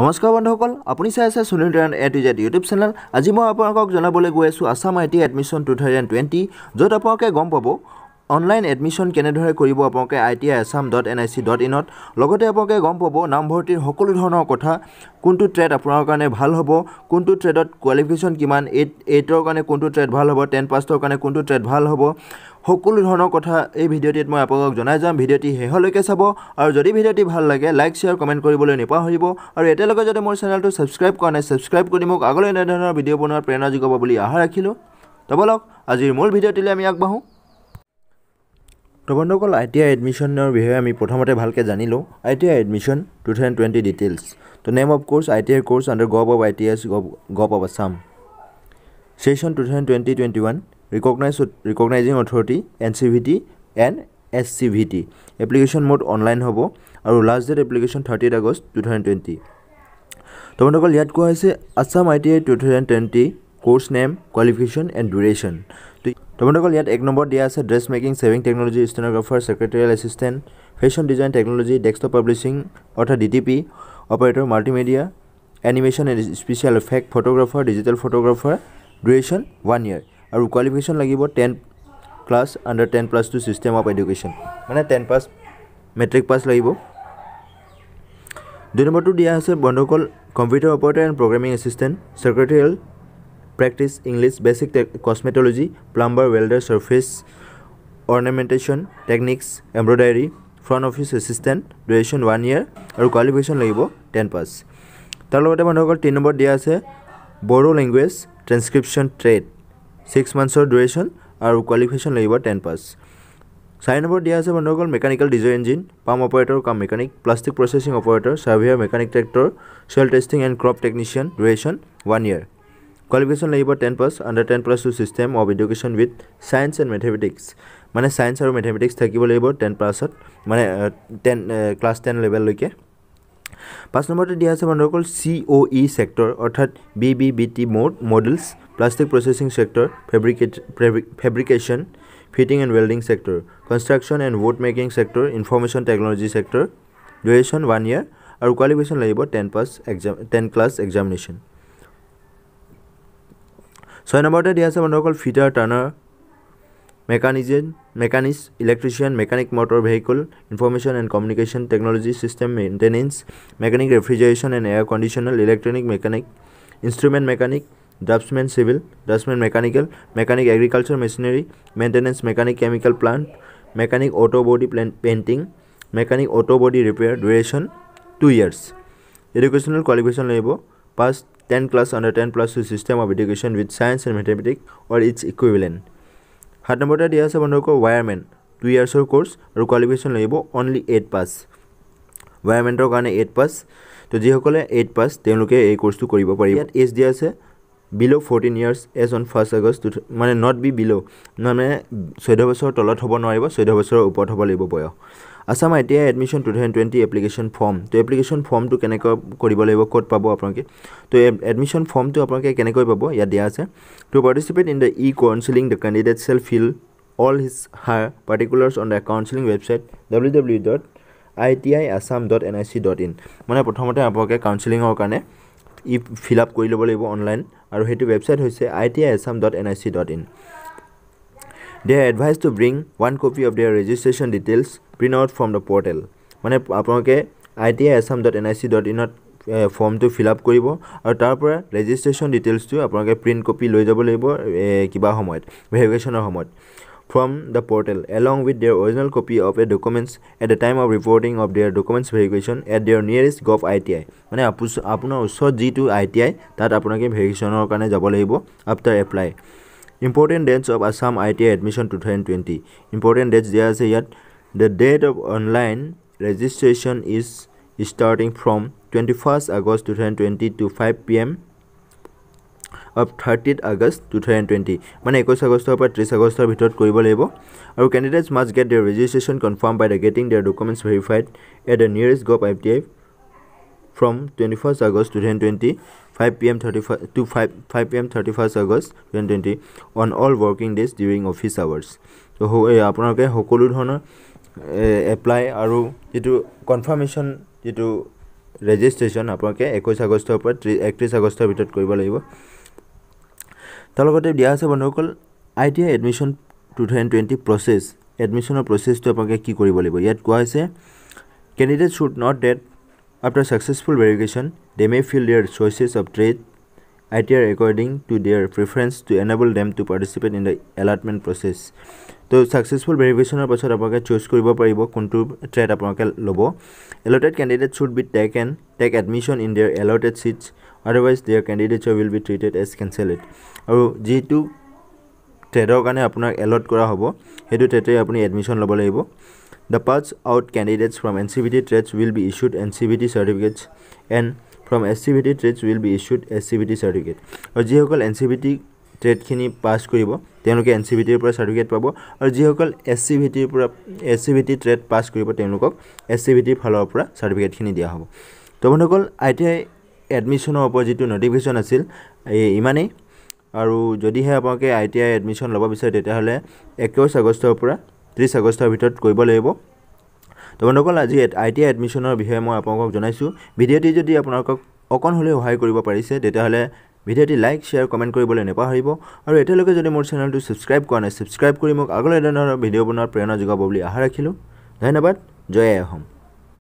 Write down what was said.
নমস্কাৰ বন্ধুসকল আপুনি চাই আছে Sunil trend A to Z YouTube channel আজি মই আপোনালোকক জনাবলৈ গৈ আছো আসাম আইটি এডমিশন 2020 য'ত আপোনালোকে গম পাব অনলাইন এডমিশন কেনেদৰে কৰিব আপোনালোকে itiasam.nic.in ত লগতে আপোনালোকে গম পাব নামভৰ্তিৰ সকলো ধৰণৰ কথা কোনটো ট্ৰেড আপোনাৰ কাৰণে ভাল হ'ব কোনটো ট্ৰেডত কোৱালিফিকেশন কিমান 8 ৰ কাৰণে কোনটো ট্ৰেড ভাল হ'ব 10 পাছৰ কাৰণে কোনটো ট্ৰেড ভাল হ'ব সকলো ধৰণৰ কথা এই ভিডিঅ'টিত মই আপোনালোকক জনাই যাম ভিডিঅ'টি শেষলৈকে চাব আৰু যদি ভিডিঅ'টি ভাল লাগে লাইক শেয়াৰ কমেন্ট কৰিবলৈ নাপাহৰিব আৰু এতিয়ালৈকে যদি মোৰ চেনেলটো সাবস্ক্ৰাইব কৰা নাই সাবস্ক্ৰাইব কৰি মোক আগলৈ এনে ধৰণৰ ভিডিঅ' বনোৱাৰ প্ৰেৰণা যোগাব বুলি আশা ৰাখিলো তবলক আজিৰ মূল ভিডিঅ'টিলৈ আমি আগবাঢ়ো তো বন্ধুসকল আইটিআই এডমিশনৰ বিষয়ে আমি প্ৰথমতে ভালকৈ জানিলো আইটিআই এডমিশন 2020 ডিটেইলছ তো name of course ITI course under gov of ITIS gov of Assam session 2020-21 recognizing authority NCVT and SCVT application mode online hobo aru last date application 30th August 2020 to bondokol yat ko hoise Assam ITI 2020 course name qualification and duration to bondokol yat ek number dia ase dress making saving technology stenographer secretarial assistant fashion design technology desktop publishing ortha DTP operator multimedia animation and special effect photographer digital photographer duration 1 year aru qualification lagibo 10 class under 10 plus 2 system of education mane 10 pass metric pass lagibo do number 2 dia ase bondokol computer operator and programming assistant secretarial practice english basic cosmetology plumber welder surface ornamentation techniques embroidery front office assistant duration 1 year aru qualification lagibo 10 pass tar logote bondokol 3 number dia ase Bodo language transcription trade 6 months or duration aru qualification lagibo 10 pass 4 number dia ase bondokol mechanical diesel engine pump operator cum mechanic plastic processing operator surveyor mechanic tractor soil testing and crop technician duration 1 year qualification lagibo 10 pass under 10 plus 2 system of education with science and mathematics mane science aru mathematics thakibo lagibo 10 pass ot mane 10 class 10 level loike 5 number dia ase bondokol COE sector orthat BBBT models plastic processing sector fabrication fitting and welding sector construction and wood making sector information technology sector duration 1 year aru qualification lagibo 10 pass exam 10 class examination 6 number dia ase bondokol fitter turner mechanist electrician mechanic motor vehicle information and communication technology system maintenance mechanic refrigeration and air conditioner electronic mechanic instrument mechanic draftsman civil draftsman mechanic agriculture machinery maintenance mechanic chemical plant mechanic auto body painting mechanic auto body repair duration 2 years educational qualification label pass 10 class under 10 plus 2 system of education with science and mathematics or its equivalent 7 number dia ase bondoko wireman 2 years or course aru qualification lagibo only 8 pass wireman tor kane 8 pass to ji hokole 8 pass tenuke ei course tu koribo paribo age dia ase below 14 years as on 1st August mane not be below mane 14 বছৰ তলত হ'ব নোৱাৰিব 14 বছৰৰ ওপৰত হ'ব লাগিব বয়স Assam ITI admission 2020 application form to application form to কেনেকৈ কৰিব লাগিব কোড পাব আপোনালোকে তো admission form to আপোনালোকে কেনেকৈ পাব ইয়া দিয়া আছে to participate in the e-counseling the candidate shall fill all his her particulars on the counseling website www.itiasam.nic.in মানে প্ৰথমতে আপোনালোকে কাউন্সেলিংৰ কাৰণে ই ফিল আপ কৰি ল'ব লাগিব অনলাইন আৰু হেতু ওয়েবসাইট হৈছে itiasam.nic.in They are advised to bring one copy of their registration details print out from the portal. মানে আপোনালোকে itiasam.nic.in form to fill up কৰিব আৰু তাৰ পৰা registration details to আপোনালোকে print copy লৈ যাব লাগিব কিবা সময়ত verificationৰ সময়ত from the portal along with their original copy of a documents at the time of reporting of their documents verification at their nearest gov ITI মানে আপোনাৰ ওচৰত যিটো ITI তাত আপোনালোকে verificationৰ কাৰণে যাব লাগিব after apply Important dates of Assam ITI admission 2020 important dates there is yet the date of online registration is starting from 21st August 2020 to 5 p.m. of 30th August 2020 মানে 21 আগষ্টৰ পৰা 30 আগষ্টৰ ভিতৰত কৰিব লাগিব আৰু candidates must get their registration confirmed by the getting their documents verified at the nearest gov ITI from 21st August 2020 5 p.m. 5 p.m. 31st August 2020 on all working days during office hours so আপোনালোকে সকলো ধৰণৰ apply আৰু যেটো confirmation যেটো registration আপোনালোকে 21 আগষ্টৰ পৰা 31 আগষ্টৰ ভিতৰত কৰিব লাগিব তাৰ লগতে দিয়া আছে বন্ধুসকল ITI এডমিশ্যন 2020 প্ৰসেছ এডমিশ্যনৰ প্ৰসেছটো আপোনালোকে কি কৰিব লাগিব ইয়াত কোৱা হৈছে candidates should note that after successful verification they may fill their choices of trade ITI according to their preference to enable them to participate in the allotment process তো successful verification পাছত আপোনালোকে চুজ কৰিব পাৰিব কোনটো trade আপোনালোকে ল'ব allotted candidates should be take admission in their allotted seats otherwise their candidature will be treated as cancelled আৰু যেটো ট্ৰেডৰ কাৰণে আপোনাক এলট কৰা হ'ব হেতু ট্ৰেডে আপুনি এডমিশন ল'ব লাগিব The pass out candidates from NCVT trades will be issued NCVT certificates and from SCVT trades will be issued SCVT certificate. और जी होकल NCVT trade खिनी पास करिबो तेनुके NCVT ৰ পৰা certificate পাবো আৰু जी होकल SCVT ৰ পৰা SCVT trade পাস करिबो तेनुকক SCVT ফালৰ পৰা certificate खिनी দিয়া হ'ব তো বন্ধুসকল ITI এডমিশনৰ অপজিট নোটিফিকেশন আছিল ইমানেই আৰু যদিহে আপোনালোকে ITI এডমিশন ল'ব বিচাৰে তেতিয়াহলে 21 আগষ্টৰ পৰা 30 আগষ্টৰ ভিতৰত কৰিব লাগিব তো বন্ধুসকল আজি ITI এডমিশনৰ বিষয়ে মই আপোনালোকক জনাইছো ভিডিওটি যদি আপোনালোকক অকন হলে সহায় কৰিব পাৰিছে তেতিয়াহলে ভিডিওটি লাইক শেয়াৰ কমেন্ট কৰিবলৈ নেপাহৰিব আৰু এতিয়ালৈকে যদি মোৰ চেনেলটো সাবস্ক্ৰাইব কৰা নাই সাবস্ক্ৰাইব কৰি মোক আগলৈ ধৰণৰ ভিডিও বনোৱাৰ প্ৰেৰণা যোগাব বুলি আশা ৰাখিলো ধন্যবাদ জয় অসম